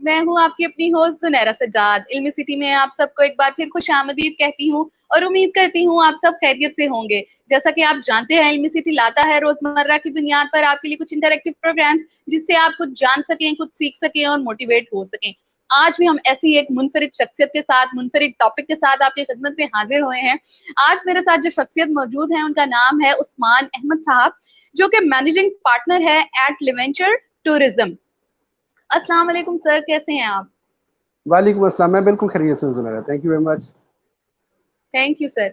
मैं हूँ आपकी अपनी होस्ट सुनैरा सज्जाद। इल्मी सिटी में आप सबको एक बार फिर खुशामदीद कहती हूँ और उम्मीद करती हूँ आप सब खैरियत से होंगे। जैसा कि आप जानते हैं, इल्मी सिटी लाता है रोजमर्रा की बुनियाद पर आपके लिए कुछ इंटरेक्टिव प्रोग्राम्स, जिससे आप कुछ जान सकें, कुछ सीख सकें और मोटिवेट हो सकें। आज भी हम ऐसी एक मुनफरिद शख्सियत के साथ, मुनफरिद टॉपिक के साथ आपकी खिदमत में हाजिर हुए हैं। आज मेरे साथ जो शख्सियत मौजूद है उनका नाम है उस्मान अहमद साहब, जो कि मैनेजिंग पार्टनर है एट लिवेंचर टूरिज्म। अस्सलाम वालेकुम सर, कैसे हैं आप? वालेकुम अस्सलाम। मैं बिल्कुल खैरियत से हूँ Zunaira, thank you very much. Thank you sir.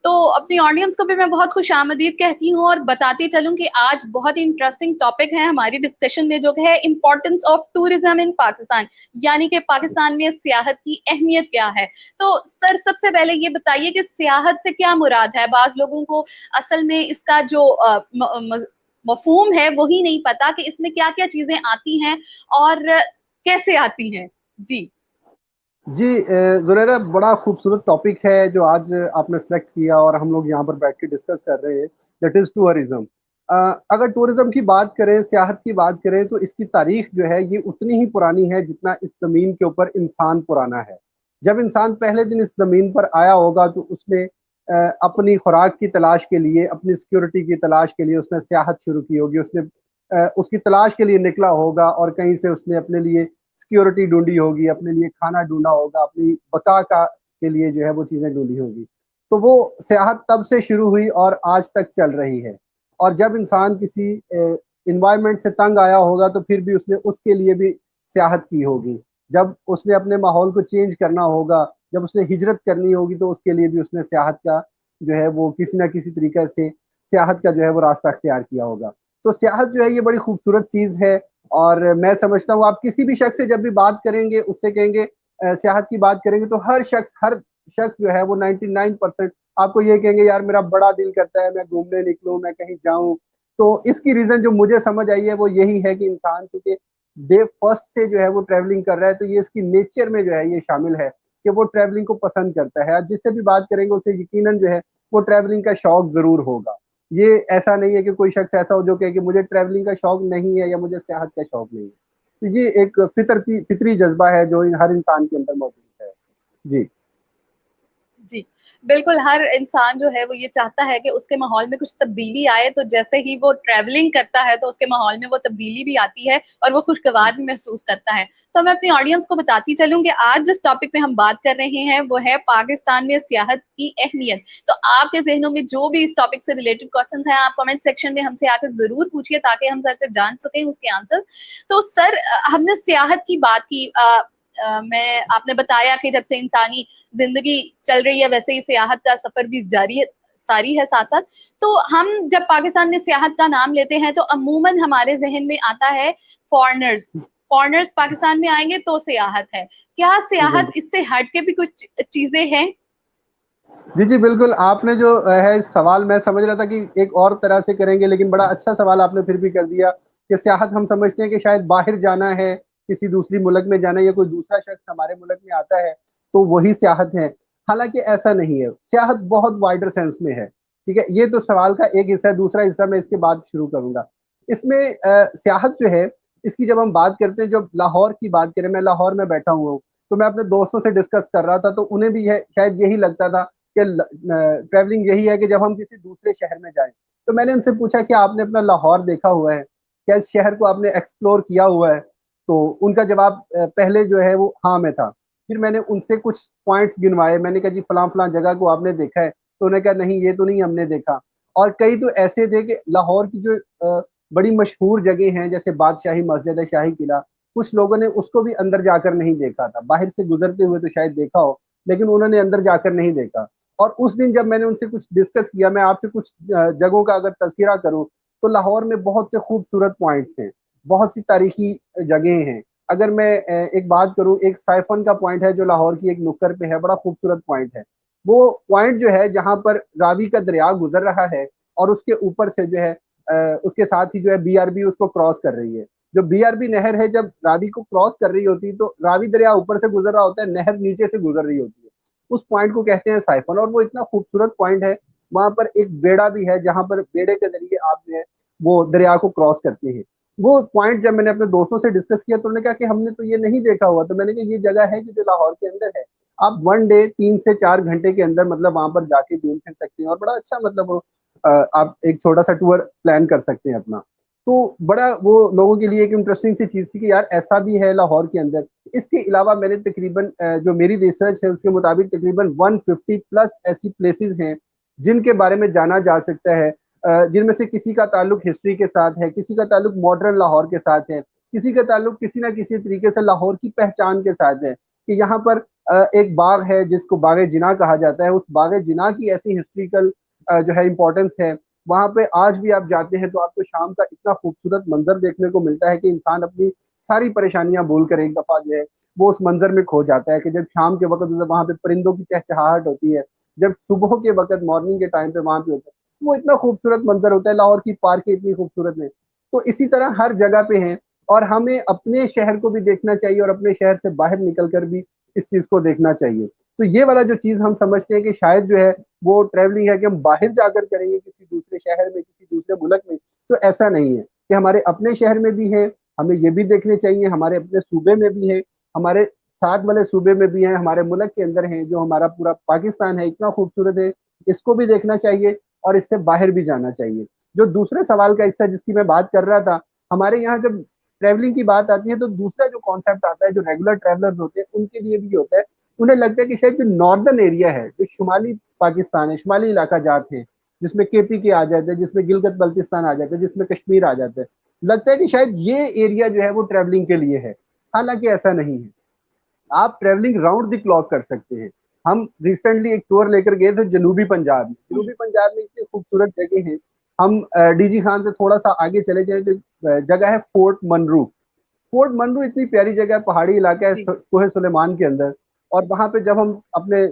तो अपनी ऑडियंस को भी मैं बहुत खुशामदीद कहती हूँ और बताती चलूं कि आज बहुत ही इंटरेस्टिंग टॉपिक है हमारी डिस्कशन में, जो है importance of tourism in Pakistan, यानी कि पाकिस्तान में सियाहत की अहमियत क्या है। तो सर, सबसे पहले ये बताइए कि सियाहत से क्या मुराद है। बाज लोगों को असल में इसका जो मफहूम है वही नहीं पता कि इसमें क्या क्या चीजें आती हैं और कैसे आती हैं। जी जी ज़ुनैरा, बड़ा खूबसूरत टॉपिक है जो आज आपने सेलेक्ट किया और हम लोग यहाँ पर बैठ के डिस्कस कर रहे हैं, दैट इज़ टूरिज्म। अगर टूरिज्म की बात करें, सियाहत की बात करें, तो इसकी तारीख जो है ये उतनी ही पुरानी है जितना इस ज़मीन के ऊपर इंसान पुराना है। जब इंसान पहले दिन इस ज़मीन पर आया होगा तो उसने अपनी खुराक की तलाश के लिए, अपनी सिक्योरिटी की तलाश के लिए उसने सियाहत शुरू की होगी। उसने उसकी तलाश के लिए निकला होगा और कहीं से उसने अपने लिए सिक्योरिटी ढूंढी होगी, अपने लिए खाना ढूंढा होगा, अपनी बका का के लिए जो है वो चीज़ें ढूंढी होगी। तो वो सियाहत तब से शुरू हुई और आज तक चल रही है। और जब इंसान किसी इन्वायरमेंट से तंग आया होगा तो फिर भी उसने उसके लिए भी सियाहत की होगी। जब उसने अपने माहौल को चेंज करना होगा, जब उसने हिजरत करनी होगी, तो उसके लिए भी उसने सियाहत का जो है वो किसी ना किसी तरीके से सियाहत का जो है वो रास्ता अख्तियार किया होगा। तो सियाहत जो है ये बड़ी खूबसूरत चीज़ है। और मैं समझता हूँ आप किसी भी शख्स से जब भी बात करेंगे, उससे कहेंगे सियाहत की बात करेंगे, तो हर शख्स जो है वो 99% आपको ये कहेंगे, यार मेरा बड़ा दिल करता है मैं घूमने निकलूं, मैं कहीं जाऊं। तो इसकी रीजन जो मुझे समझ आई है वो यही है कि इंसान चूंकि डे फर्स्ट से जो है वो ट्रैवलिंग कर रहा है, तो ये इसकी नेचर में जो है ये शामिल है कि वो ट्रैवलिंग को पसंद करता है। आप जिससे भी बात करेंगे उसे यकीनन जो है वो ट्रैवलिंग का शौक जरूर होगा। ये ऐसा नहीं है कि कोई शख्स ऐसा हो जो कहे कि मुझे ट्रैवलिंग का शौक नहीं है या मुझे सियाहत का शौक नहीं है। तो ये एक फितरी जज्बा है जो हर इंसान के अंदर मौजूद है। जी जी, बिल्कुल। हर इंसान जो है वो ये चाहता है कि उसके माहौल में कुछ तब्दीली आए, तो जैसे ही वो ट्रैवलिंग करता है तो उसके माहौल में वो तब्दीली भी आती है और वो खुशगवार भी महसूस करता है। तो मैं अपनी ऑडियंस को बताती चलूं कि आज जिस टॉपिक पे हम बात कर रहे हैं वो है पाकिस्तान में सियाहत की अहमियत। तो आपके जहनों में जो भी इस टॉपिक से रिलेटेड क्वेश्चन है, आप कमेंट सेक्शन में हमसे आकर जरूर पूछिए ताकि हम सर से जान सकें उसके आंसर। तो सर, हमने सियाहत की बात की। मैं आपने बताया कि जब से इंसानी जिंदगी चल रही है वैसे ही सियाहत का सफर भी जारी है, सारी है साथ साथ। तो हम जब पाकिस्तान में सियाहत का नाम लेते हैं तो अमूमन हमारे जहन में आता है फॉरेनर्स। फॉरेनर्स पाकिस्तान में आएंगे तो सियाहत है। क्या सियाहत बिल्कुल। इससे हट के भी कुछ चीजें हैं? जी जी बिल्कुल, आपने जो है सवाल, मैं समझ रहा था कि एक और तरह से करेंगे, लेकिन बड़ा अच्छा सवाल आपने फिर भी कर दिया कि सियाहत हम समझते हैं कि शायद बाहर जाना है, किसी दूसरी मुल्क में जाना है, या कोई दूसरा शख्स हमारे मुल्क में आता है तो वही सियाहत है। हालांकि ऐसा नहीं है, सियाहत बहुत वाइडर सेंस में है। ठीक है, ये तो सवाल का एक हिस्सा है, दूसरा हिस्सा मैं इसके बाद शुरू करूंगा। इसमें सियाहत जो है, इसकी जब हम बात करते हैं, जब लाहौर की बात करें, मैं लाहौर में बैठा हुआ हूँ, तो मैं अपने दोस्तों से डिस्कस कर रहा था तो उन्हें भी शायद यही लगता था कि ट्रैवलिंग यही है कि जब हम किसी दूसरे शहर में जाएं। तो मैंने उनसे पूछा कि आपने अपना लाहौर देखा हुआ है, क्या इस शहर को आपने एक्सप्लोर किया हुआ है? तो उनका जवाब पहले जो है वो हाँ में था। फिर मैंने उनसे कुछ पॉइंट्स गिनवाए, मैंने कहा जी फलां फलां जगह को आपने देखा है? तो उन्होंने कहा नहीं, ये तो नहीं हमने देखा। और कई तो ऐसे थे कि लाहौर की जो बड़ी मशहूर जगह हैं, जैसे बादशाही मस्जिद है, शाही किला, कुछ लोगों ने उसको भी अंदर जाकर नहीं देखा था। बाहर से गुजरते हुए तो शायद देखा हो, लेकिन उन्होंने अंदर जाकर नहीं देखा। और उस दिन जब मैंने उनसे कुछ डिस्कस किया, मैं आपसे कुछ जगहों का अगर तज़किरा करूं, तो लाहौर में बहुत से खूबसूरत पॉइंट्स हैं, बहुत सी तारीखी जगह हैं। अगर मैं एक बात करूं, एक साइफन का पॉइंट है जो लाहौर की एक नुक्कड़ पे है, बड़ा खूबसूरत पॉइंट है। वो पॉइंट जो है जहां पर रावी का दरिया गुजर रहा है और उसके ऊपर से जो है उसके साथ ही जो है बीआरबी उसको क्रॉस कर रही है। जो बीआरबी नहर है जब रावी को क्रॉस कर रही होती है, तो रावी दरिया ऊपर से गुजर रहा होता है, नहर नीचे से गुजर रही होती है। उस पॉइंट को कहते हैं साइफन, और वो इतना खूबसूरत पॉइंट है। वहां पर एक बेड़ा भी है जहां पर बेड़े के जरिए आप जो है वो दरिया को क्रॉस करते हैं। वो पॉइंट जब मैंने अपने दोस्तों से डिस्कस किया तो उन्होंने कहा कि हमने तो ये नहीं देखा हुआ, तो मैंने कहा ये जगह है कि जो लाहौर के अंदर है, आप वन डे 3 से 4 घंटे के अंदर मतलब वहां पर जाके घूम फिर सकते हैं और बड़ा अच्छा मतलब आप एक छोटा सा टूर प्लान कर सकते हैं अपना। तो बड़ा वो लोगों के लिए एक इंटरेस्टिंग सी चीज थी कि यार ऐसा भी है लाहौर के अंदर। इसके अलावा मैंने तकरीबन जो मेरी रिसर्च है उसके मुताबिक तकरीबन 150 प्लस ऐसी प्लेसेस हैं जिनके बारे में जाना जा सकता है, जिनमें से किसी का ताल्लुक हिस्ट्री के साथ है, किसी का ताल्लुक मॉडर्न लाहौर के साथ है, किसी का ताल्लुक किसी ना किसी तरीके से लाहौर की पहचान के साथ है कि यहाँ पर एक बाग है जिसको बाग जिना कहा जाता है, उस बाग जिना की ऐसी हिस्ट्रिकल जो है इम्पोर्टेंस है। वहां पे आज भी आप जाते हैं तो आपको शाम का इतना खूबसूरत मंजर देखने को मिलता है कि इंसान अपनी सारी परेशानियां भूल कर एक दफा जो है वो उस मंजर में खो जाता है कि जब शाम के वक्त जब वहां पे परिंदों की चहचहाहट होती है, जब सुबह के वक्त मॉर्निंग के टाइम पे वहां पे होता है, वो इतना खूबसूरत मंजर होता है। लाहौर की पार्कें इतनी खूबसूरत है। तो इसी तरह हर जगह पे हैं और हमें अपने शहर को भी देखना चाहिए और अपने शहर से बाहर निकल कर भी इस चीज को देखना चाहिए। तो ये वाला जो चीज हम समझते हैं कि शायद जो है वो ट्रेवलिंग है कि हम बाहर जाकर करेंगे किसी दूसरे शहर में, किसी दूसरे मुल्क में, तो ऐसा नहीं है कि हमारे अपने शहर में भी है, हमें ये भी देखने चाहिए, हमारे अपने सूबे में भी है, हमारे साथ वाले सूबे में भी है, हमारे मुल्क के अंदर है, जो हमारा पूरा पाकिस्तान है इतना खूबसूरत है, इसको भी देखना चाहिए और इससे बाहर भी जाना चाहिए। जो दूसरे सवाल का हिस्सा जिसकी मैं बात कर रहा था, हमारे यहाँ जब ट्रेवलिंग की बात आती है तो दूसरा जो कॉन्सेप्ट आता है, जो रेगुलर ट्रेवलर्स होते हैं उनके लिए भी होता है। उन्हें लगता है कि शायद जो नॉर्दर्न एरिया है, जो शुमाली पाकिस्तान है, शुमाली इलाका जात है, जिसमें केपी के आ जाते हैं, जिसमें गिलगित बल्तिस्तान आ जाते हैं, जिसमें कश्मीर आ जाता है, लगता है कि शायद ये एरिया जो है वो ट्रेवलिंग के लिए है। हालांकि ऐसा नहीं है। आप ट्रेवलिंग राउंड द क्लॉक कर सकते हैं। हम रिसेंटली एक टूर लेकर गए थे जनूबी पंजाब में। जनूबी पंजाब में इतनी खूबसूरत जगह है। हम डीजी खान से थोड़ा सा आगे चले जाए तो जगह है फोर्ट मनरू। फोर्ट मनरू इतनी प्यारी जगह है, पहाड़ी इलाका है जी कोहे सुलेमान के अंदर। और वहां पे जब हम अपने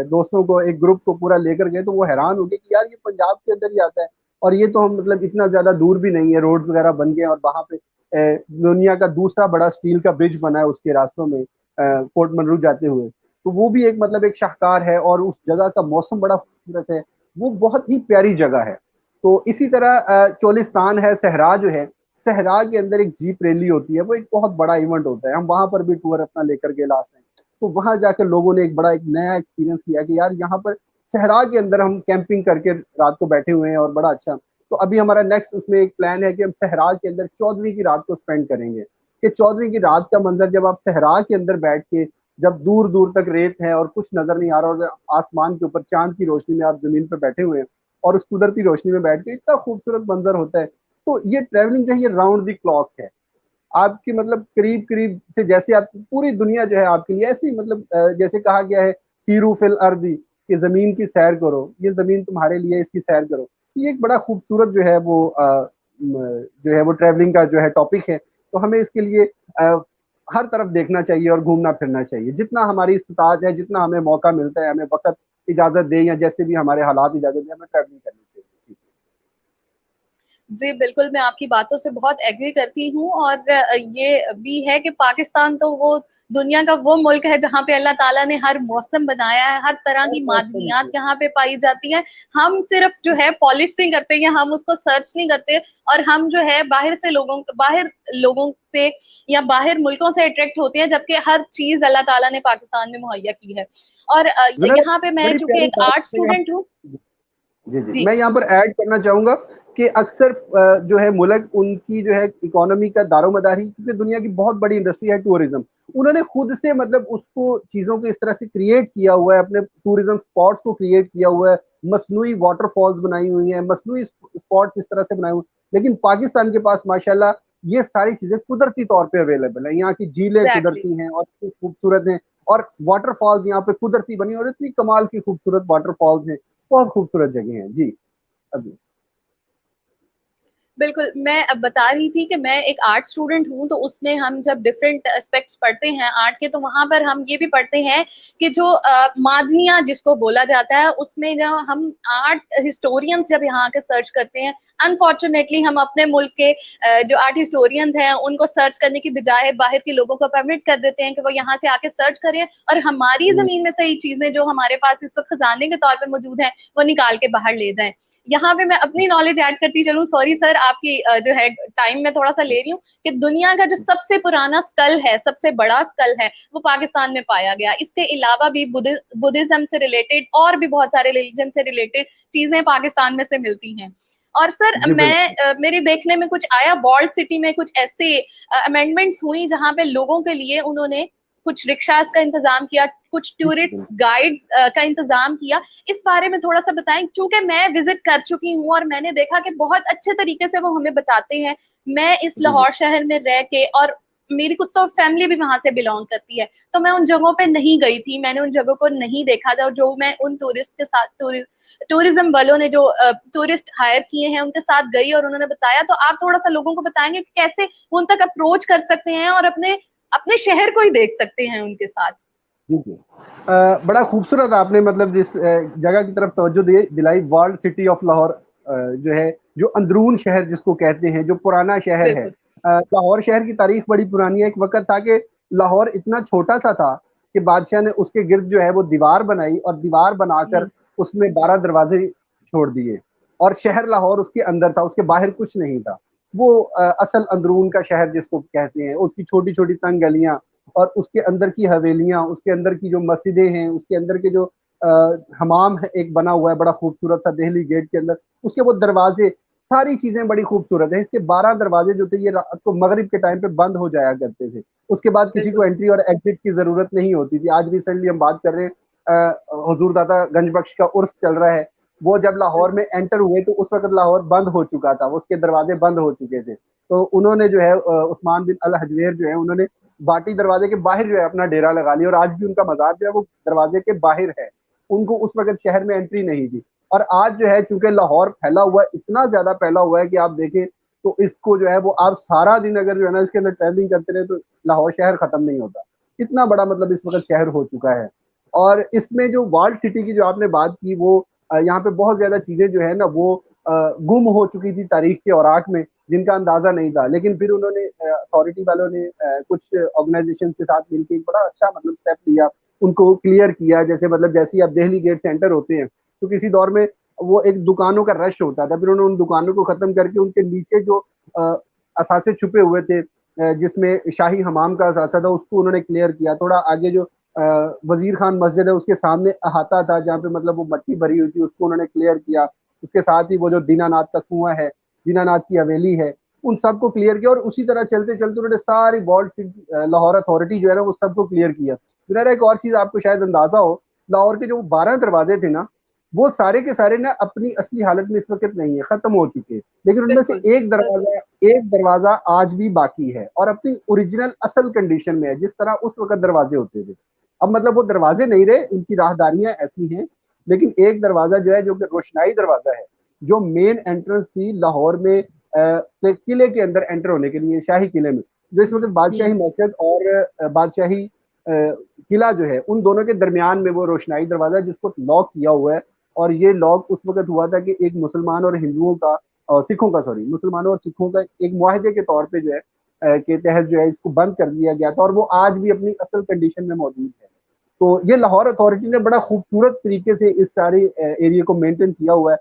दोस्तों को, एक ग्रुप को पूरा लेकर गए, तो वो हैरान हो गए कि यार ये पंजाब के अंदर ही आता है और ये तो हम मतलब इतना ज्यादा दूर भी नहीं है, रोड्स वगैरह बन गए और वहां पे दुनिया का दूसरा बड़ा स्टील का ब्रिज बना है उसके रास्तों में पोर्ट मनरू जाते हुए। तो वो भी एक मतलब एक शाहकार है और उस जगह का मौसम बड़ा खूबसूरत है। वो बहुत ही प्यारी जगह है। तो इसी तरह चोलिस्तान है, सहरा जो है, सहरा के अंदर एक जीप रैली होती है, वो एक बहुत बड़ा इवेंट होता है। हम वहां पर भी टूर अपना लेकर गए लास्ट टाइम। तो वहां जाकर लोगों ने एक बड़ा एक नया एक्सपीरियंस किया कि यार यहाँ पर सहरा के अंदर हम कैंपिंग करके रात को बैठे हुए हैं और बड़ा अच्छा। तो अभी हमारा नेक्स्ट उसमें एक प्लान है कि हम सहरा के अंदर 14वीं की रात को स्पेंड करेंगे। कि 14वीं की रात का मंजर जब आप सहरा के अंदर बैठ के, जब दूर दूर तक रेत है और कुछ नजर नहीं आ रहा और आसमान के ऊपर चांद की रोशनी में आप जमीन पर बैठे हुए हैं और उस कुदरती रोशनी में बैठ के इतना खूबसूरत मंजर होता है। तो ये ट्रैवलिंग जो है ये राउंड द क्लॉक है। आपकी मतलब करीब करीब से जैसे आप पूरी दुनिया जो है आपके लिए ऐसी मतलब जैसे कहा गया है सीरू फिल अर्दी, कि जमीन की सैर करो, ये जमीन तुम्हारे लिए, इसकी सैर करो। तो ये एक बड़ा खूबसूरत जो है वो जो है वो ट्रैवलिंग का जो है टॉपिक है। तो हमें इसके लिए हर तरफ देखना चाहिए और घूमना फिरना चाहिए, जितना हमारी इस्तात है, जितना हमें मौका मिलता है, हमें वक्त इजाजत दे या जैसे भी हमारे हालात इजाजत दे, हमें ट्रैवलिंग करनी चाहिए। जी बिल्कुल, मैं आपकी बातों से बहुत एग्री करती हूँ और ये भी है कि पाकिस्तान तो वो दुनिया का वो मुल्क है जहाँ पे अल्लाह ताला ने हर मौसम बनाया है, हर तरह की मादनियात एब्सोल्युटली। यहाँ पे पाई जाती हैं। हम सिर्फ जो है पॉलिश नहीं करते हैं, हम उसको सर्च नहीं करते और हम जो है बाहर लोगों से या बाहर मुल्कों से अट्रैक्ट होते हैं, जबकि हर चीज अल्लाह ताला ने पाकिस्तान में मुहैया की है। और जनाब, यहाँ पे मैं बड़ी चूंकि प्यारी एक बात आर्ट है यहाँ। स्टूडेंट हूँ। जी जी, जी मैं यहाँ पर ऐड करना चाहूंगा कि अक्सर जो है मुल्क उनकी जो है इकोनॉमी का दारोमदार ही, क्योंकि दुनिया की बहुत बड़ी इंडस्ट्री है टूरिज्म। उन्होंने खुद से मतलब उसको चीजों को इस तरह से क्रिएट किया हुआ है, अपने टूरिज्म स्पॉट्स को क्रिएट किया हुआ है, मसनूई वाटरफॉल्स बनाई हुई है, मसनूई स्पॉट्स इस तरह से बनाए हुए। लेकिन पाकिस्तान के पास माशाल्लाह ये सारी चीजें कुदरती तौर पे अवेलेबल है। यहाँ की झीलें एग्जैक्टली। कुदरती हैं और खूबसूरत हैं, और वाटरफॉल्स यहाँ पे कुदरती बनी और इतनी कमाल की खूबसूरत वाटरफॉल्स हैं। बहुत खूबसूरत जगह है जी। अभी बिल्कुल, मैं अब बता रही थी कि मैं एक आर्ट स्टूडेंट हूँ, तो उसमें हम जब डिफरेंट एस्पेक्ट्स पढ़ते हैं आर्ट के, तो वहां पर हम ये भी पढ़ते हैं कि जो मादनियाँ जिसको बोला जाता है, उसमें जब हम आर्ट हिस्टोरियंस जब यहाँ के सर्च करते हैं, अनफॉर्चुनेटली हम अपने मुल्क के जो आर्ट हिस्टोरियंस हैं उनको सर्च करने की बजाय बाहर के लोगों को परमिट कर देते हैं कि वो यहाँ से आके सर्च करें और हमारी जमीन में सही चीजें जो हमारे पास इस वक्त खजाने के तौर पर मौजूद हैं वो निकाल के बाहर ले जाएं। यहाँ पे मैं अपनी नॉलेज ऐड करती चलूँ, सॉरी सर आपकी जो है टाइम में थोड़ा सा ले रही हूँ, कि दुनिया का जो सबसे पुराना स्कल है, सबसे बड़ा स्कल है, वो पाकिस्तान में पाया गया। इसके अलावा भी बुद्धिज्म से रिलेटेड और भी बहुत सारे रिलीजन से रिलेटेड चीजें पाकिस्तान में से मिलती हैं। और सर जी बिल्कुल। मेरे देखने में कुछ आया, वॉल्ट सिटी में कुछ ऐसे अमेंडमेंट्स हुई जहां पे लोगों के लिए उन्होंने कुछ रिक्शास का इंतजाम किया, कुछ जी टूरिस्ट बिल्कुल। गाइड्स का इंतजाम किया। इस बारे में थोड़ा सा बताएं, क्योंकि मैं विजिट कर चुकी हूँ और मैंने देखा कि बहुत अच्छे तरीके से वो हमें बताते हैं। मैं इस जी जी। लाहौर शहर में रह के, और मेरी कुछ तो फैमिली भी वहां से बिलोंग करती है, तो मैं उन जगहों पे नहीं गई थी, मैंने उन जगहों को नहीं देखा था, और जो मैं उन टूरिस्ट के साथ, टूरिज्म वालों ने जो टूरिस्ट हायर किए हैं उनके साथ गई और उन्होंने बताया। तो आप थोड़ा सा लोगों को बताएंगे कि कैसे उन तक अप्रोच कर सकते हैं और अपने अपने शहर को ही देख सकते हैं उनके साथ। जी जी। बड़ा खूबसूरत आपने मतलब जिस जगह की तरफ तवज्जो दिलाई, वर्ल्ड सिटी ऑफ लाहौर, जो है, जो अंदरून शहर जिसको कहते हैं, जो पुराना शहर है। बिल्कुल लाहौर शहर की तारीख बड़ी पुरानी है। एक वक्त था कि लाहौर इतना छोटा सा था कि बादशाह ने उसके गिर्द जो है वो दीवार बनाई और दीवार बनाकर उसमें 12 दरवाजे छोड़ दिए, और शहर लाहौर उसके अंदर था, उसके बाहर कुछ नहीं था। वो असल अंदरून का शहर जिसको कहते हैं, उसकी छोटी छोटी तंग गलियां और उसके अंदर की हवेलियां, उसके अंदर की जो मस्जिदें हैं, उसके अंदर के जो हमाम है एक बना हुआ है बड़ा खूबसूरत सा देहली गेट के अंदर, उसके वो दरवाजे, सारी चीजें बड़ी खूबसूरत है। इसके 12 दरवाजे जो थे ये रात को मगरिब के टाइम पे बंद हो जाया करते थे। उसके बाद किसी को बिल्कुल एंट्री और एग्जिट की जरूरत नहीं होती थी। आज रिसेंटली हम बात कर रहे हैं, हुजूर दादा गंज बख्श का उर्स चल रहा है, वो जब लाहौर में एंटर हुए तो उस वक्त लाहौर बंद हो चुका था, उसके दरवाजे बंद हो चुके थे। तो उन्होंने जो है उस्मान बिन अल हजवेर जो है, उन्होंने बाटी दरवाजे के बाहर जो है अपना डेरा लगा लिया, और आज भी उनका मजार जो है वो दरवाजे के बाहर है। उनको उस वक्त शहर में एंट्री नहीं थी। और आज जो है चूंकि लाहौर फैला हुआ है, इतना ज्यादा फैला हुआ है कि आप देखें तो इसको जो है वो आप सारा दिन अगर जो है ना इसके अंदर ट्रैवलिंग करते रहे तो लाहौर शहर खत्म नहीं होता। इतना बड़ा मतलब इस वक्त शहर हो चुका है। और इसमें जो वर्ल्ड सिटी की जो आपने बात की, वो यहाँ पे बहुत ज्यादा चीजें जो है ना वो गुम हो चुकी थी तारीख के औराक में, जिनका अंदाजा नहीं था। लेकिन फिर उन्होंने अथॉरिटी वालों ने कुछ ऑर्गेनाइजेशन के साथ मिलकर एक बड़ा अच्छा मतलब स्टेप लिया, उनको क्लियर किया। जैसे मतलब जैसे ही आप दिल्ली गेट से एंटर होते हैं तो किसी दौर में वो एक दुकानों का रश होता था, फिर उन्होंने उन दुकानों को खत्म करके उनके नीचे जो असासे छुपे हुए थे, जिसमें शाही हमाम का असासा था, उसको उन्होंने क्लियर किया। थोड़ा आगे जो वजीर खान मस्जिद है उसके सामने अहाता था जहाँ पे मतलब वो मट्टी भरी हुई थी, उसको उन्होंने क्लियर किया। उसके साथ ही वो जो दीनानाथ का कुआं है, दीनानाथ की हवेली है, उन सबको क्लियर किया। और उसी तरह चलते चलते उन्होंने सारी वॉल्ट लाहौर अथॉरिटी जो है ना वो सबको क्लियर किया। फिर एक और चीज आपको शायद अंदाजा हो, लाहौर के जो 12 दरवाजे थे ना, वो सारे के सारे ना अपनी असली हालत में इस वक्त नहीं है, खत्म हो चुके हैं। लेकिन उनमें से बिल्कुल बिल्कुल एक दरवाजा आज भी बाकी है और अपनी ओरिजिनल असल कंडीशन में है, जिस तरह उस वक्त दरवाजे होते थे। अब मतलब वो दरवाजे नहीं रहे, उनकी राहदारियां ऐसी हैं। लेकिन एक दरवाजा जो है, जो कि रोशनाई दरवाजा है, जो मेन एंट्रेंस थी लाहौर में किले के अंदर एंटर होने के लिए, शाही किले में, जो इस वक्त बादशाही हम्म मस्जिद और बादशाही किला जो है, उन दोनों के दरमियान में वो रोशनाई दरवाजा है जिसको लॉक किया हुआ है। और ये लॉक उस वक्त हुआ था कि एक मुसलमान और हिंदुओं का, सिखों का, सॉरी, मुसलमानों और सिखों का एक मुआहदे के तौर पे जो है के तहत जो है इसको बंद कर दिया गया था, और वो आज भी अपनी असल कंडीशन में मौजूद है। तो ये लाहौर अथॉरिटी ने बड़ा खूबसूरत तरीके से इस सारे एरिया को मेंटेन किया हुआ है।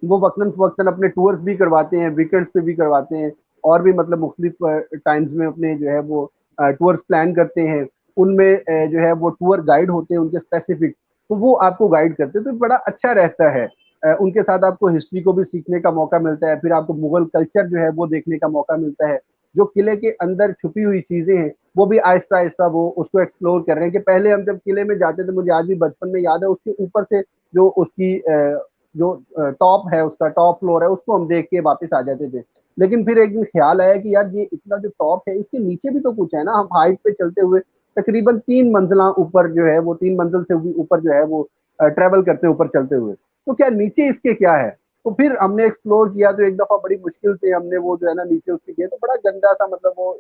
वो वक्तन फवक्तन अपने टूर्स भी करवाते हैं, वीकेंड्स पे भी करवाते हैं, और भी मतलब मुख्तलिफ टाइम्स में अपने जो है वो टूर्स प्लान करते हैं। उनमें जो है वो टूर गाइड होते हैं उनके स्पेसिफिक, तो वो आपको गाइड करते हैं, तो बड़ा अच्छा रहता है। उनके साथ आपको हिस्ट्री को भी सीखने का मौका मिलता है, फिर आपको मुगल कल्चर जो है वो देखने का मौका मिलता है। जो किले के अंदर छुपी हुई चीजें हैं वो भी आहिस्ता आहिस्ता वो उसको एक्सप्लोर कर रहे हैं। कि पहले हम जब किले में जाते थे, मुझे आज भी बचपन में याद है, उसके ऊपर से जो उसकी जो टॉप है, उसका टॉप फ्लोर है, उसको हम देख के वापस आ जाते थे। लेकिन फिर एक दिन ख्याल आया कि यार ये इतना जो टॉप है इसके नीचे भी तो कुछ है ना। हम हाइट पे चलते हुए तकरीबन 3 मंजिला ऊपर जो है वो 3 मंजिल से भी ऊपर जो है वो ट्रेवल करते हैं ऊपर चलते हुए, तो क्या नीचे इसके क्या है। तो फिर हमने एक्सप्लोर किया, तो एक दफा बड़ी मुश्किल से हमने वो जो है ना नीचे उसके गए, तो बड़ा गंदा सा मतलब वो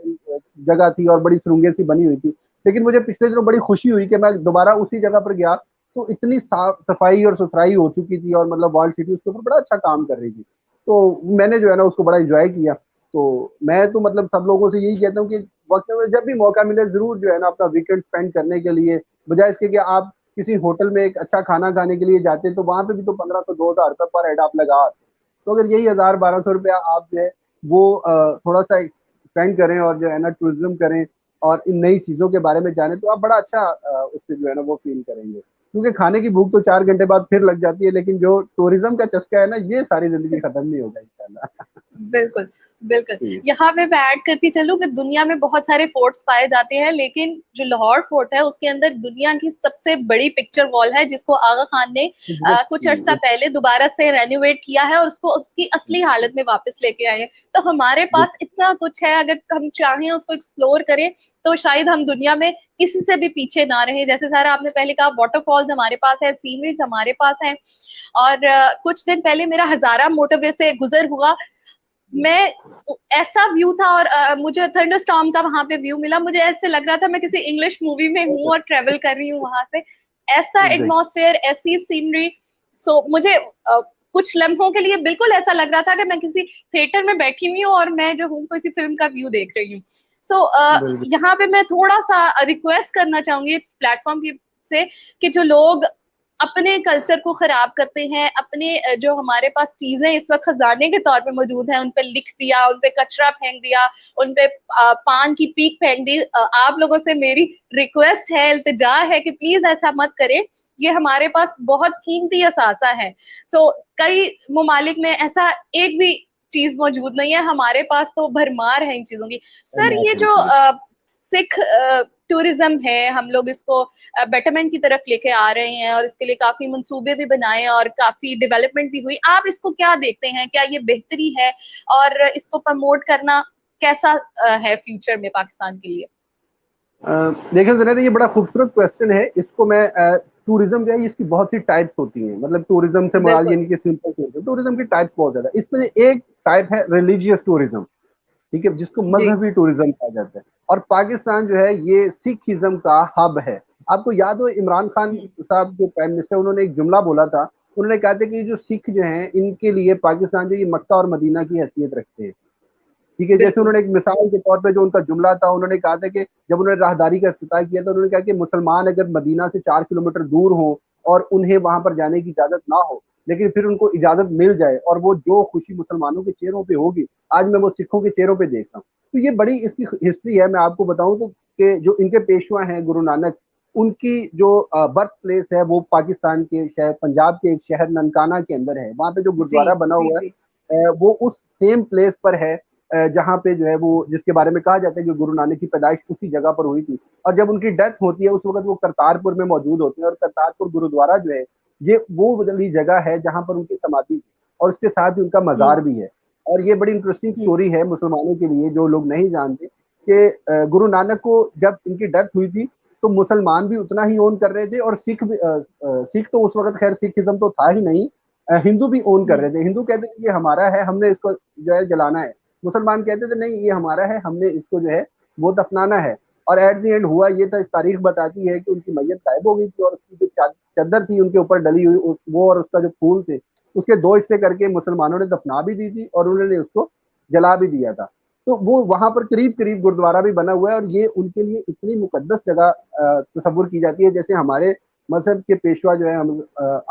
जगह थी और बड़ी सुरंगें सी बनी हुई थी। लेकिन मुझे पिछले दिनों बड़ी खुशी हुई कि मैं दोबारा उसी जगह पर गया, तो इतनी साफ सफाई और सुथराई हो चुकी थी, और मतलब वर्ल्ड सिटी उसके ऊपर बड़ा अच्छा काम कर रही थी। तो मैंने जो है ना उसको बड़ा एंजॉय किया। तो मैं तो मतलब सब लोगों से यही कहता हूँ कि वक्त में जब भी मौका मिले जरूर जो है ना अपना वीकेंड स्पेंड करने के लिए, बजाय इसके कि आप किसी होटल में एक अच्छा खाना खाने के लिए जाते हैं तो वहां पे भी तो 1500-2000 रुपये पर हेड आप लगा। तो अगर यही 1000-1200 रुपया आप जो है वो थोड़ा सा स्पेंड करें और जो है ना टूरिज्म करें और इन नई चीजों के बारे में जाने, तो आप बड़ा अच्छा उससे जो है ना वो फील करेंगे। क्योंकि खाने की भूख तो 4 घंटे बाद फिर लग जाती है, लेकिन जो टूरिज्म का चस्का है ना, ये सारी जिंदगी खत्म नहीं होगा इंशाल्लाह। बिल्कुल, बिल्कुल। जी यहाँ पे मैं ऐड करती चलूँ कि दुनिया में बहुत सारे फोर्ट्स पाए जाते हैं, लेकिन जो लाहौर फोर्ट है उसके अंदर दुनिया की सबसे बड़ी पिक्चर वॉल है, जिसको आगा खान ने कुछ अर्सा एग्जैक्टली। पहले दोबारा से रेनोवेट किया है और उसको उसकी असली हालत में वापस लेके आए हैं। तो हमारे पास इतना कुछ है, अगर हम चाहें उसको एक्सप्लोर करें तो शायद हम दुनिया में किसी से भी पीछे ना रहे। जैसे सारा आपने पहले कहा, वाटरफॉल्स हमारे पास है, सीनरीज हमारे पास है। और कुछ दिन पहले मेरा हजारा मोटरवे से गुजर हुआ। मैं ऐसा व्यू था, और मुझे थंडरस्टॉर्म का वहां पे व्यू मिला। मुझे ऐसे लग रहा था मैं किसी इंग्लिश मूवी में हूँ और ट्रेवल कर रही हूँ वहां से। ऐसा एग्जैक्ट एटमॉस्फेयर, ऐसी सीनरी। सो मुझे कुछ लम्हों के लिए बिल्कुल ऐसा लग रहा था कि मैं किसी थिएटर में बैठी हुई हूँ और मैं जो हूँ किसी फिल्म का व्यू देख रही हूँ। सो बिल्कुल। यहाँ पे मैं थोड़ा सा रिक्वेस्ट करना चाहूंगी इस प्लेटफॉर्म से, कि जो लोग अपने कल्चर को खराब करते हैं, अपने जो हमारे पास चीजें इस वक्त खजाने के तौर पे मौजूद हैं, उन पे लिख दिया, उन पे कचरा फेंक दिया, उन पे पान की पीक फेंक दी। आप लोगों से मेरी रिक्वेस्ट है, इल्तिजा है कि प्लीज ऐसा मत करें। ये हमारे पास बहुत कीमती असासा है। सो कई ममालिक में ऐसा एक भी चीज मौजूद नहीं है, हमारे पास तो भरमार है इन चीजों की। सर, ये जो सिख टूरिज्म है, हम लोग इसको बेटरमेंट की तरफ लेके आ रहे हैं और इसके लिए काफी मंसूबे भी बनाए और काफी डेवलपमेंट भी हुई। आप इसको क्या देखते हैं? क्या ये बेहतरी है? और इसको प्रमोट करना कैसा है फ्यूचर में पाकिस्तान के लिए? देखिए जरा, ये बड़ा खूबसूरत क्वेश्चन है। इसको मैं टूरिज्म जो है इसकी बहुत सी टाइप्स होती हैं। मतलब टूरिज्म से मुराद ये बिल्कुल। नहीं कि सिंपल टूरिज्म, टूरिज्म की टाइप्स बहुत ज्यादा। इसमें एक टाइप है रिलीजियस टूरिज्म, ठीक है, जिसको जी मजहबी टूरिज्म कहा जाता है। और पाकिस्तान जो है ये सिखिज्म का हब है। आपको याद हो इमरान खान साहब जो प्राइम मिनिस्टर, उन्होंने एक जुमला बोला था। उन्होंने कहा था कि जो सिख जो हैं इनके लिए पाकिस्तान जो ये मक्का और मदीना की हैसियत रखते हैं। ठीक है, जैसे बिल्कुल। उन्होंने एक मिसाल के तौर पे जो उनका जुमला था, उन्होंने कहा था कि जब उन्होंने राहदारी का इफ्तिताह किया तो उन्होंने कहा कि मुसलमान अगर मदीना से 4 किलोमीटर दूर हो और उन्हें वहां पर जाने की इजाजत ना हो, लेकिन फिर उनको इजाजत मिल जाए और वो जो खुशी मुसलमानों के चेहरों पे होगी, आज मैं वो सिखों के चेहरों पे देख रहा हूँ। तो ये बड़ी इसकी हिस्ट्री है। मैं आपको बताऊं तो कि जो इनके पेशवा हैं गुरु नानक, उनकी जो बर्थ प्लेस है वो पाकिस्तान के शहर पंजाब के एक शहर ननकाना के अंदर है। वहां पे जो जी गुरुद्वारा बना जी हुआ जी। है वो उस सेम प्लेस पर है जहाँ पे जो है वो जिसके बारे में कहा जाता है कि गुरु नानक की पैदाइश उसी जगह पर हुई थी। और जब उनकी डेथ होती है उस वक्त वो करतारपुर में मौजूद होते हैं। और करतारपुर गुरुद्वारा जो है ये वो वाली जगह है जहाँ पर उनकी समाधि थी और उसके साथ ही उनका मजार भी है। और ये बड़ी इंटरेस्टिंग हम्म। स्टोरी है मुसलमानों के लिए जो लोग नहीं जानते कि गुरु नानक को जब इनकी डेथ हुई थी तो मुसलमान भी उतना ही ओन कर रहे थे और सिख भी सिख तो उस वक्त खैर सिखिज्म तो था ही नहीं, हिंदू भी ओन कर रहे थे। हिंदू कहते थे ये हमारा है, हमने इसको जो है जलाना है। मुसलमान कहते थे नहीं ये हमारा है, हमने इसको जो है वो दफनाना है। और एट द एंड हुआ ये था, तारीख बताती है कि उनकी मैयत गायब हो गई थी और उसकी जो चादर थी उनके ऊपर डली हुई वो और उसका जो फूल थे उसके दो हिस्से करके मुसलमानों ने दफना भी दी थी और उन्होंने उसको जला भी दिया था। तो वो वहां पर करीब करीब गुरुद्वारा भी बना हुआ है और ये उनके लिए इतनी मुकद्दस जगह तस्वुर की जाती है। जैसे हमारे मजहब के पेशवा जो है हम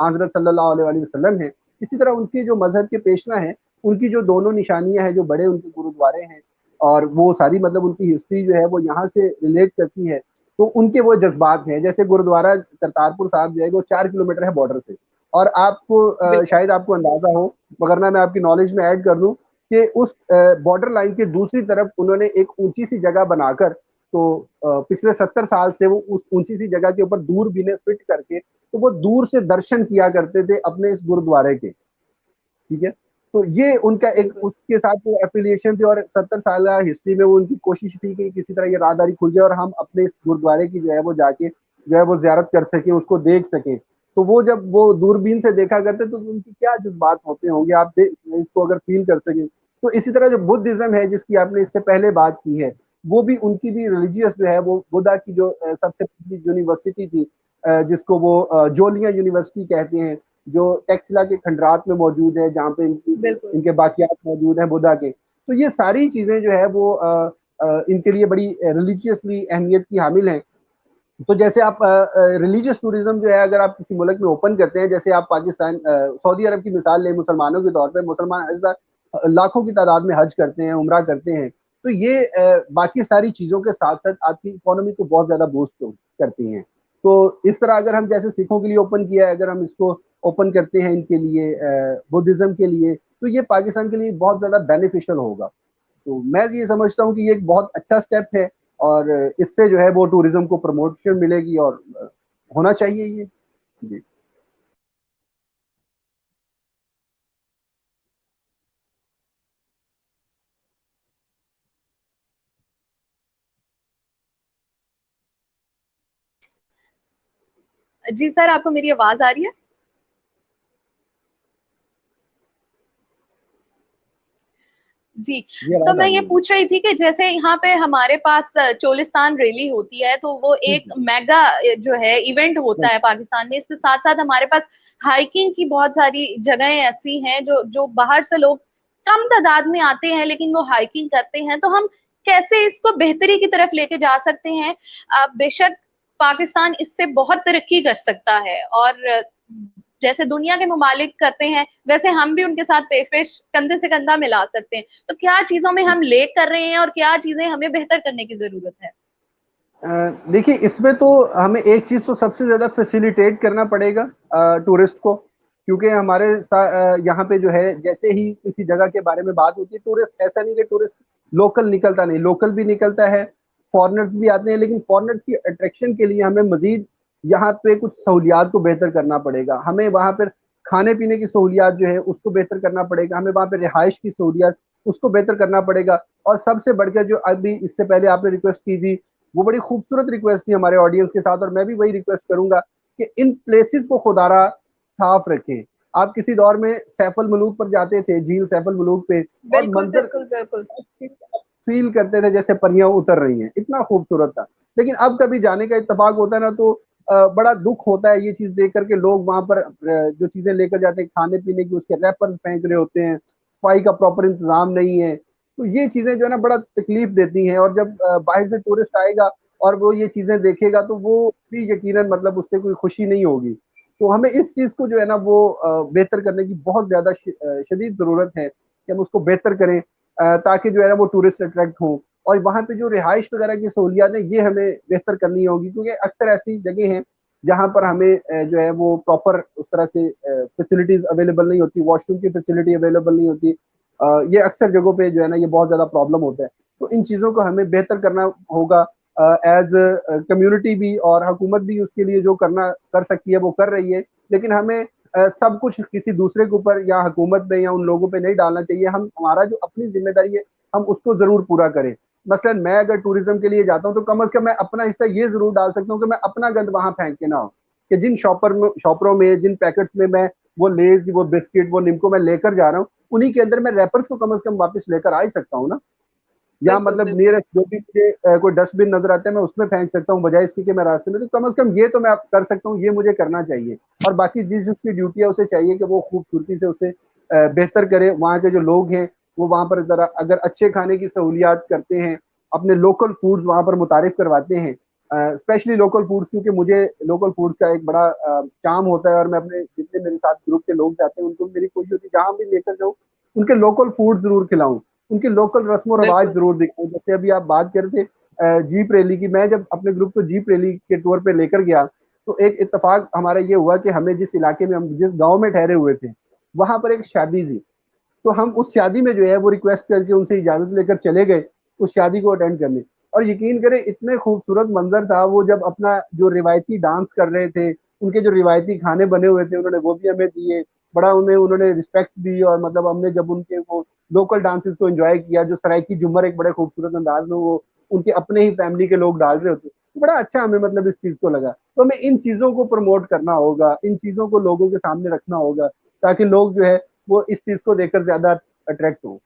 हजरत सल्लल्लाहु अलैहि वसल्लम है, इसी तरह उनके जो मजहब के पेशवा हैं उनकी जो दोनों निशानियां हैं, जो बड़े उनके गुरुद्वारे हैं और वो सारी मतलब उनकी हिस्ट्री जो है वो यहाँ से रिलेट करती है। तो उनके वो जज्बात हैं। जैसे गुरुद्वारा करतारपुर साहब जो है वो 4 किलोमीटर है बॉर्डर से। और आपको बिल्कुल। शायद आपको अंदाजा हो, वगरना मैं आपकी नॉलेज में ऐड कर दूं कि उस बॉर्डर लाइन के दूसरी तरफ उन्होंने एक ऊंची सी जगह बनाकर, तो पिछले 70 साल से वो उस ऊंची सी जगह के ऊपर दूरबीनें फिट करके तो वो दूर से दर्शन किया करते थे अपने इस गुरुद्वारे के। ठीक है, तो ये उनका एक बिल्कुल। उसके साथ वो एफिलिएशन थी और 70 साल हिस्ट्री में वो उनकी कोशिश थी कि किसी तरह ये राहदारी खुल जाए और हम अपने इस गुरुद्वारे की जो है वो जाके जो है वो जियारत कर सके, उसको देख सके। तो वो जब वो दूरबीन से देखा करते तो उनकी क्या जज्बात होते होंगे, आप इसको अगर फील कर सके। तो इसी तरह जो बुद्धिज्म है जिसकी आपने इससे पहले बात की है, वो भी उनकी भी रिलीजियस जो है वो बुद्धा की जो सबसे पहली यूनिवर्सिटी थी जिसको वो जोलिया यूनिवर्सिटी कहते हैं, जो टेक्सला के खंडरात में मौजूद है जहाँ पे बिल्कुल। इनके बाकियात मौजूद हैं बुद्धा के। तो ये सारी चीजें जो है वो इनके लिए बड़ी रिलीजियसली अहमियत की हामिल हैं। तो जैसे आप रिलीजियस टूरिज्म जो है अगर आप किसी मुल्क में ओपन करते हैं, जैसे आप पाकिस्तान सऊदी अरब की मिसाल लें, मुसलमानों के तौर पे मुसलमान लाखों की तादाद में हज करते हैं, उम्रा करते हैं, तो ये बाकी सारी चीजों के साथ साथ आपकी इकोनॉमी को बहुत ज्यादा बूस्ट करती हैं। तो इस तरह अगर हम जैसे सिखों के लिए ओपन किया है, अगर हम इसको ओपन करते हैं इनके लिए, बुद्धिज्म के लिए, तो ये पाकिस्तान के लिए बहुत ज्यादा बेनिफिशियल होगा। तो मैं ये समझता हूँ कि ये एक बहुत अच्छा स्टेप है, और इससे जो है वो टूरिज्म को प्रमोशन मिलेगी, और होना चाहिए ये। जी जी सर, आपको मेरी आवाज आ रही है? जी। ये तो आवाज आ मैं रही ये है। पूछ रही थी कि जैसे यहाँ पे हमारे पास चोलिस्तान रैली होती है, तो वो जी एक मेगा जो है इवेंट होता जी है पाकिस्तान में। इसके साथ साथ हमारे पास हाइकिंग की बहुत सारी जगहें ऐसी हैं जो जो बाहर से लोग कम तादाद में आते हैं, लेकिन वो हाइकिंग करते हैं। तो हम कैसे इसको बेहतरी की तरफ लेके जा सकते हैं? बेशक पाकिस्तान इससे बहुत तरक्की कर सकता है, और जैसे दुनिया के ममालिक करते हैं वैसे हम भी उनके साथ पेश कंधे से कंधा मिला सकते हैं। तो क्या चीजों में हम लेक कर रहे हैं और क्या चीजें हमें बेहतर करने की जरूरत है? देखिए, इसमें तो हमें एक चीज तो सबसे ज्यादा फैसिलिटेट करना पड़ेगा टूरिस्ट को, क्योंकि यहाँ पे जो है जैसे ही किसी जगह के बारे में बात होती है, टूरिस्ट ऐसा नहीं कि टूरिस्ट लोकल निकलता नहीं, लोकल भी निकलता है, फॉरेनर्स भी आते हैं, लेकिन फॉरेनर्स की अट्रैक्शन के लिए हमें मजीद यहाँ पे कुछ सहूलियात को बेहतर करना पड़ेगा। हमें वहां पर खाने पीने की सहूलियात जो है उसको बेहतर करना पड़ेगा, हमें वहां पर रिहाइश की सहूलियात उसको बेहतर करना पड़ेगा। और सबसे बढ़कर जो अभी इससे पहले आपने रिक्वेस्ट की थी, वो बड़ी खूबसूरत रिक्वेस्ट थी हमारे ऑडियंस के साथ, और मैं भी वही रिक्वेस्ट करूंगा कि इन प्लेसेस को खुदारा साफ रखें। आप किसी दौर में सैफल मलूक पर जाते थे, झील सैफल मलूक पे, और बिल्कुल मंजर बिल्कुल बिल्कुल। फील करते थे जैसे परियां उतर रही हैं, इतना खूबसूरत था। लेकिन अब कभी जाने का इत्तेफाक होता है ना, तो बड़ा दुख होता है ये चीज देख करके। लोग वहां पर जो चीजें लेकर जाते हैं खाने पीने की, उसके रैपर फेंक रहे होते हैं, सफाई का प्रॉपर इंतजाम नहीं है। तो ये चीजें जो है ना बड़ा तकलीफ देती हैं, और जब बाहर से टूरिस्ट आएगा और वो ये चीजें देखेगा, तो वो भी यकीनन मतलब उससे कोई खुशी नहीं होगी। तो हमें इस चीज को जो है ना वो बेहतर करने की बहुत ज्यादा शदीद जरूरत है कि हम उसको बेहतर करें, ताकि जो है ना वो टूरिस्ट अट्रैक्ट हों। और वहाँ पे जो रिहाइश वगैरह की सहूलियात है, ये हमें बेहतर करनी होगी, क्योंकि अक्सर ऐसी जगह हैं जहाँ पर हमें जो है वो प्रॉपर उस तरह से फैसिलिटीज अवेलेबल नहीं होती, वॉशरूम की फैसिलिटी अवेलेबल नहीं होती। ये अक्सर जगहों पे जो है ना ये बहुत ज्यादा प्रॉब्लम होता है। तो इन चीजों को हमें बेहतर करना होगा एज कम्युनिटी भी, और हुकूमत भी उसके लिए जो करना कर सकती है वो कर रही है। लेकिन हमें सब कुछ किसी दूसरे के ऊपर या हुकूमत पे या उन लोगों पे नहीं डालना चाहिए। हम हमारा जो अपनी जिम्मेदारी है हम उसको जरूर पूरा करें। मसलन मैं अगर टूरिज्म के लिए जाता हूँ, तो कम से कम मैं अपना हिस्सा ये जरूर डाल सकता हूँ कि मैं अपना गंद वहां फेंक के ना हो, कि जिन शॉपरों में जिन पैकेट्स में मैं वो लेज वो बिस्किट वो निम्को मैं लेकर जा रहा हूँ, उन्हीं के अंदर मैं रैपर्स को कम से कम वापस लेकर आ ही सकता हूँ ना। या बिल्कुल मतलब बिल्कुल। नियरेस्ट जो भी मुझे कोई डस्टबिन नजर आता है मैं उसमें फेंक सकता हूँ, बजाय इसके कि मैं रास्ते में। तो कम से कम ये तो मैं कर सकता हूँ, ये मुझे करना चाहिए। और बाकी जिस जिसकी ड्यूटी है उसे चाहिए कि वो खूबसूरती से उसे बेहतर करे। वहाँ के जो लोग हैं वो वहाँ पर जरा अगर अच्छे खाने की सहूलियात करते हैं, अपने लोकल फूड्स वहाँ पर मुतारिफ करवाते हैं, स्पेशली लोकल फूड्स, क्योंकि मुझे लोकल फूड्स का एक बड़ा चाम होता है, और मैं अपने जितने मेरे साथ ग्रुप के लोग जाते हैं उनको मेरी कोशिश होती है जहाँ भी लेकर जाऊँ उनके लोकल फूड जरूर खिलाऊं, उनके लोकल रस्म रवाज बिल्कुल जरूर दिखाऊं। जैसे अभी आप बात कर रहे थे जीप रैली की, मैं जब अपने ग्रुप को जीप रैली के टूर पे लेकर गया, तो एक इत्तेफाक हमारा ये हुआ कि हमें जिस इलाके में हम जिस गांव में ठहरे हुए थे वहां पर एक शादी थी। तो हम उस शादी में जो है वो रिक्वेस्ट करके उनसे इजाजत लेकर चले गए उस शादी को अटेंड करने। और यकीन करें इतने खूबसूरत मंजर था, वो जब अपना जो रिवायती डांस कर रहे थे, उनके जो रिवायती खाने बने हुए थे उन्होंने वो भी हमें दिए, बड़ा उन्हें उन्होंने रिस्पेक्ट दी। और मतलब हमने जब उनके वो लोकल डांसेस को एंजॉय किया, जो सराइकी झूमर एक बड़े खूबसूरत अंदाज में वो उनके अपने ही फैमिली के लोग डाल रहे होते, तो बड़ा अच्छा हमें मतलब इस चीज को लगा। तो हमें इन चीजों को प्रमोट करना होगा, इन चीजों को लोगों के सामने रखना होगा, ताकि लोग जो है वो इस चीज को देखकर ज्यादा अट्रैक्ट हो।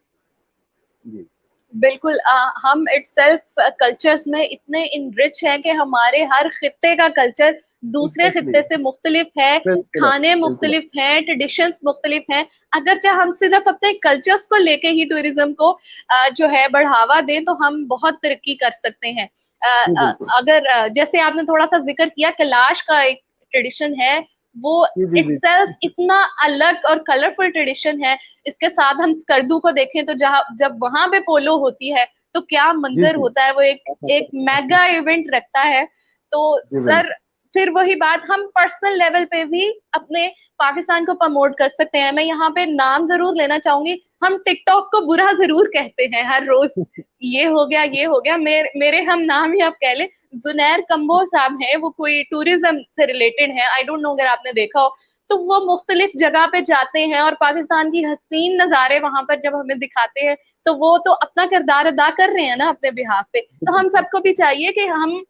जी बिल्कुल। हम इटसेल्फ कल्चर्स में इतने इनरिच हैं कि हमारे हर खित्ते का कल्चर दूसरे एग्जैक्टली, खित्ते से मुख्तलिफ है। बिल्कुल खाने बिल्कुल। मुख्तलिफ हैं, ट्रेडिशंस मुख्तलिफ हैं। अगरचे हम सिर्फ अपने कल्चर्स को लेके ही टूरिज्म को जो है बढ़ावा दें तो हम बहुत तरक्की कर सकते हैं। जी बिल्कुल। अगर जैसे आपने थोड़ा सा जिक्र किया, कैलाश का एक ट्रेडिशन है, वो जी जी जी। इटसेल्फ इतना अलग और कलरफुल ट्रेडिशन है। इसके साथ हम स्कर्दू को देखें तो जहाँ जब वहां पे पोलो होती है तो क्या जी मंजर जी। होता है, वो एक एक मेगा इवेंट रखता है। तो जी सर, बिल्कुल। फिर वही बात, हम पर्सनल लेवल पे भी अपने पाकिस्तान को प्रमोट कर सकते हैं। मैं यहाँ पे नाम जरूर लेना चाहूंगी, हम टिकटॉक को बुरा जरूर कहते हैं हर रोज, ये हो गया ये हो गया, मेरे हम नाम ही आप कह लें, जुनैर कंबो साहब हैं, वो कोई टूरिज्म से रिलेटेड है, आई डोंट नो अगर आपने देखा हो। तो वो मुख्तलिफ जगह पे जाते हैं और पाकिस्तान की हसीन नजारे वहां पर जब हमें दिखाते हैं, तो वो तो अपना किरदार अदा कर रहे हैं ना अपने बिहाफ पे। जी तो हम बिल्कुल। सबको भी चाहिए कि हम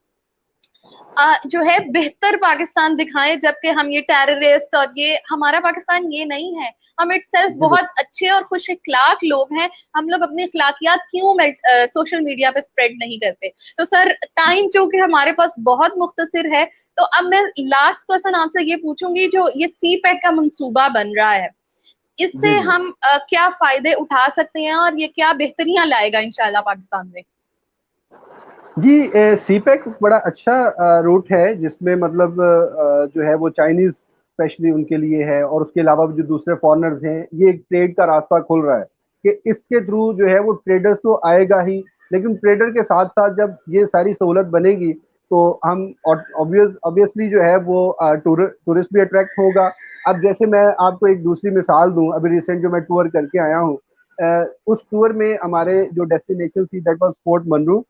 जो है बेहतर पाकिस्तान दिखाएं, जबकि हम ये टेररिस्ट और ये हमारा पाकिस्तान ये नहीं है। हम इट सेल्फ जी बहुत बिल्कुल। अच्छे और खुश इखलाक लोग हैं। हम लोग अपनी अखलाकियात क्यों सोशल मीडिया पे स्प्रेड नहीं करते? तो सर, टाइम चूंकि हमारे पास बहुत मुख्तसर है, तो अब मैं लास्ट क्वेश्चन आपसे ये पूछूंगी, जो ये सी पैक का मंसूबा बन रहा है, जी इससे जी। हम क्या फायदे उठा सकते हैं और ये क्या बेहतरियां लाएगा इंशाल्लाह पाकिस्तान में? जी, सीपेक बड़ा अच्छा रूट है जिसमें मतलब जो है वो चाइनीज स्पेशली उनके लिए है, और उसके अलावा भी जो दूसरे फॉरेनर्स हैं, ये एक ट्रेड का रास्ता खोल रहा है कि इसके थ्रू जो है वो ट्रेडर्स तो आएगा ही, लेकिन ट्रेडर के साथ साथ जब ये सारी सहूलत बनेगी तो हम ऑब्वियसली जो है वो टूरिस्ट भी अट्रैक्ट होगा। अब जैसे मैं आपको एक दूसरी मिसाल दूं, अभी रिसेंट जो मैं टूर करके आया हूँ, उस टूर में हमारे जो डेस्टिनेशन थी दैट वाज फोर्ट मनरू,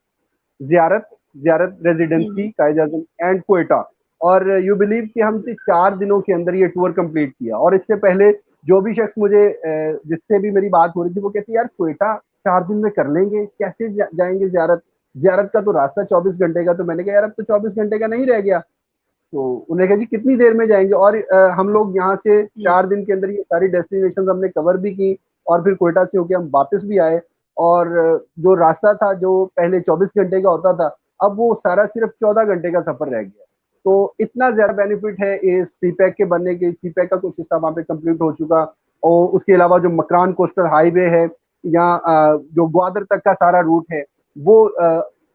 जियारत जियारत residency, Quaid Azam and Quetta. और यू बिलीव कि हमने 4 दिनों के अंदर ये टूर कंप्लीट किया। और इससे पहले जो भी शख्स मुझे जिससे भी मेरी बात हो रही थी, वो कहती यार कोयटा 4 दिन में कर लेंगे, कैसे जाएंगे जियारत, जियारत का तो रास्ता 24 घंटे का। तो मैंने कहा यार अब तो 24 घंटे का नहीं रह गया। तो उन्होंने कहा जी कितनी देर में जाएंगे। और हम लोग यहाँ से 4 दिन के अंदर ये सारी डेस्टिनेशन हमने कवर भी की, और फिर कोयटा से होके हम वापस भी आए। और जो रास्ता था जो पहले 24 घंटे का होता था, अब वो सारा सिर्फ 14 घंटे का सफर रह गया। तो इतना ज्यादा बेनिफिट है इस सी पैक के बनने के। सी पैक का कुछ हिस्सा वहां पे कंप्लीट हो चुका, और उसके अलावा जो मकरान कोस्टल हाईवे है, या जो ग्वादर तक का सारा रूट है, वो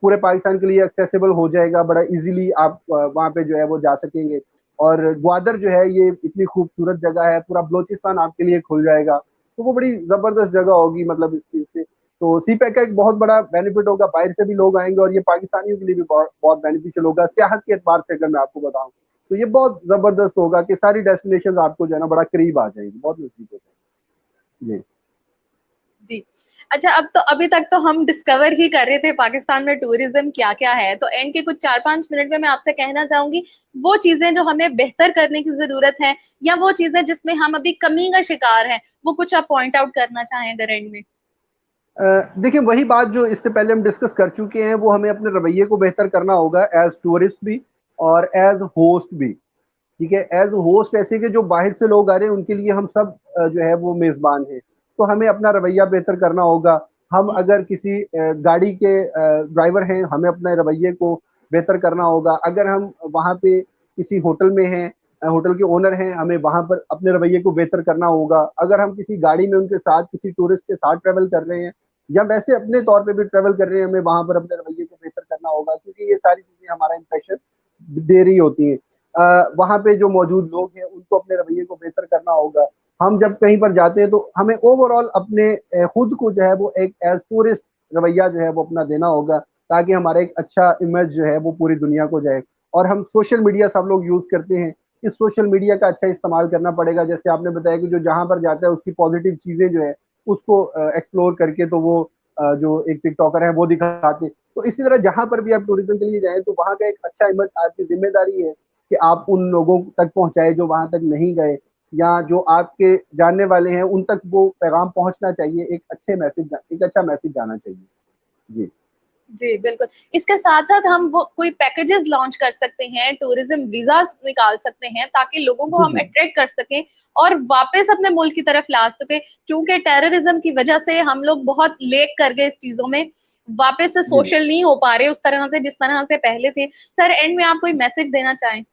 पूरे पाकिस्तान के लिए एक्सेसिबल हो जाएगा। बड़ा इजीली आप वहां पे जो है वो जा सकेंगे। और ग्वादर जो है ये इतनी खूबसूरत जगह है, पूरा बलोचिस्तान आपके लिए खुल जाएगा। तो वो बड़ी जबरदस्त जगह होगी मतलब इस चीज से। तो सी पैक का एक बहुत बड़ा बेनिफिट होगा, बाहर से भी लोग आएंगे, और ये पाकिस्तानियों के लिए भी बहुत बहुत बेनिफिशियल होगा सियाहत के एतबार से। अगर मैं आपको बताऊं तो ये बहुत जबरदस्त होगा कि सारी डेस्टिनेशन आपको जो है ना बड़ा करीब आ जाएगी, बहुत नजदीक हो जाएगी। जी जी। अच्छा, अब तो अभी तक तो हम डिस्कवर ही कर रहे थे पाकिस्तान में टूरिज्म क्या क्या है, तो एंड के कुछ 4-5 मिनट में मैं आपसे कहना चाहूंगी वो चीजें जो हमें बेहतर करने की जरूरत है, या वो चीजें जिसमें हम अभी कमी का शिकार हैं, वो कुछ आप पॉइंट आउट करना चाहें अगर एंड में? देखिए वही बात जो इससे पहले हम डिस्कस कर चुके हैं, वो हमें अपने रवैये को बेहतर करना होगा एज टूरिस्ट भी और एज होस्ट भी। ठीक है, एज होस्ट ऐसे कि जो बाहर से लोग आ रहे हैं उनके लिए हम सब जो है वो मेजबान हैं। तो हमें अपना रवैया बेहतर करना होगा। हम अगर किसी गाड़ी के ड्राइवर हैं, हमें अपने रवैये को बेहतर करना होगा। अगर हम वहाँ पे किसी होटल में हैं, होटल के ओनर हैं, हमें वहाँ पर अपने रवैये को बेहतर करना होगा। अगर हम किसी गाड़ी में उनके साथ किसी टूरिस्ट के साथ ट्रेवल कर रहे हैं, या वैसे अपने तौर पे भी ट्रेवल कर रहे हैं, हमें वहाँ पर अपने रवैये को बेहतर करना होगा, क्योंकि ये सारी चीजें हमारा इंप्रेशन दे रही होती हैं। वहाँ पे जो मौजूद लोग हैं उनको अपने रवैये को बेहतर करना होगा। हम जब कहीं पर जाते हैं तो हमें ओवरऑल अपने खुद को जो है वो एक एज टूरिस्ट रवैया जो है वो अपना देना होगा, ताकि हमारा एक अच्छा इमेज जो है वो पूरी दुनिया को जाए। और हम सोशल मीडिया सब लोग यूज करते हैं, इस सोशल मीडिया का अच्छा इस्तेमाल करना पड़ेगा। जैसे आपने बताया कि जो जहां पर जाता है उसकी पॉजिटिव चीजें जो है उसको एक्सप्लोर करके, तो वो जो एक टिकटॉकर है वो दिखाते। तो इसी तरह जहां पर भी आप टूरिज्म के लिए जाएं तो वहां का एक अच्छा इमेज आपकी जिम्मेदारी है कि आप उन लोगों तक पहुंचाए जो वहां तक नहीं गए, या जो आपके जानने वाले हैं उन तक वो पैगाम पहुंचना चाहिए। एक अच्छे मैसेज, एक अच्छा मैसेज जाना चाहिए। जी जी बिल्कुल। इसके साथ साथ हम वो कोई पैकेजेस लॉन्च कर सकते हैं, टूरिज्म वीजा निकाल सकते हैं, ताकि लोगों को जी हम जी। अट्रैक्ट कर सकें और वापस अपने मुल्क की तरफ ला सके। क्योंकि टेररिज्म की वजह से हम लोग बहुत लेट कर गए इस चीजों में, वापस से जी सोशल नहीं हो पा रहे उस तरह से जिस तरह से पहले थे। सर, एंड में आप कोई मैसेज देना चाहें?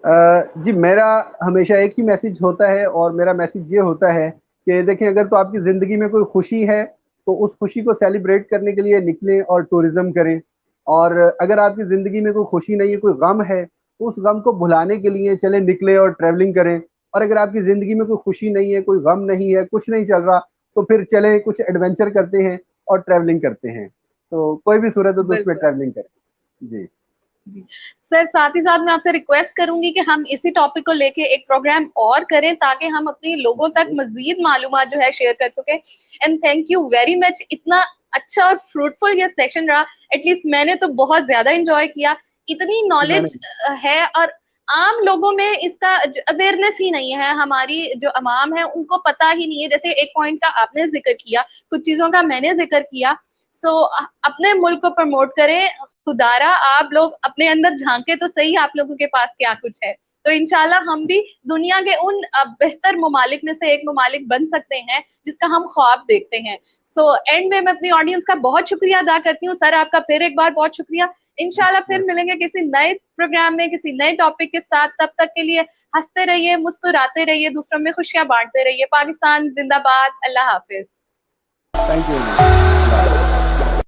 जी, मेरा हमेशा एक ही मैसेज होता है, और मेरा मैसेज ये होता है कि देखें, अगर तो आपकी ज़िंदगी में कोई खुशी है तो उस खुशी को सेलिब्रेट करने के लिए निकलें और टूरिज्म करें। और अगर आपकी जिंदगी में कोई खुशी नहीं है, कोई गम है, तो उस गम को भुलाने के लिए चले निकले और ट्रैवलिंग करें। और अगर आपकी जिंदगी में कोई खुशी नहीं है, कोई गम नहीं है, कुछ नहीं चल रहा, तो फिर चले कुछ एडवेंचर करते हैं और ट्रैवलिंग करते हैं। तो कोई भी सूरत हो तो उसमें बिल्कुल ट्रैवलिंग करें। जी जी। सर साथ ही साथ मैं आपसे रिक्वेस्ट करूंगी कि हम इसी टॉपिक को लेके एक प्रोग्राम और करें ताकि हम अपनी लोगों तक मजीद मालूमात जो है शेयर कर सके। And thank you very much, इतना अच्छा और फ्रूटफुल ये सेशन रहा। एटलीस्ट मैंने तो बहुत ज्यादा इंजॉय किया। इतनी जी, मैंने नॉलेज है और आम लोगों में इसका अवेयरनेस ही नहीं है। हमारी जो अवाम है उनको पता ही नहीं है। जैसे एक पॉइंट का आपने जिक्र किया, कुछ चीजों का मैंने जिक्र किया। सो अपने मुल्क को प्रमोट करें। खुदारा आप लोग अपने अंदर झांके तो सही, आप लोगों के पास क्या कुछ है। तो इंशाल्लाह हम भी दुनिया के उन बेहतर ममालिक में से एक ममालिक बन सकते हैं जिसका हम ख्वाब देखते हैं। सो एंड में मैं अपनी ऑडियंस का बहुत शुक्रिया अदा करती हूँ। सर आपका फिर एक बार बहुत शुक्रिया। इंशाल्लाह फिर मिलेंगे किसी नए प्रोग्राम में किसी नए टॉपिक के साथ। तब तक के लिए हंसते रहिए, मुस्कुराते रहिए, दूसरों में खुशियां बांटते रहिए। पाकिस्तान जिंदाबाद। अल्लाह हाफिज। Thank you.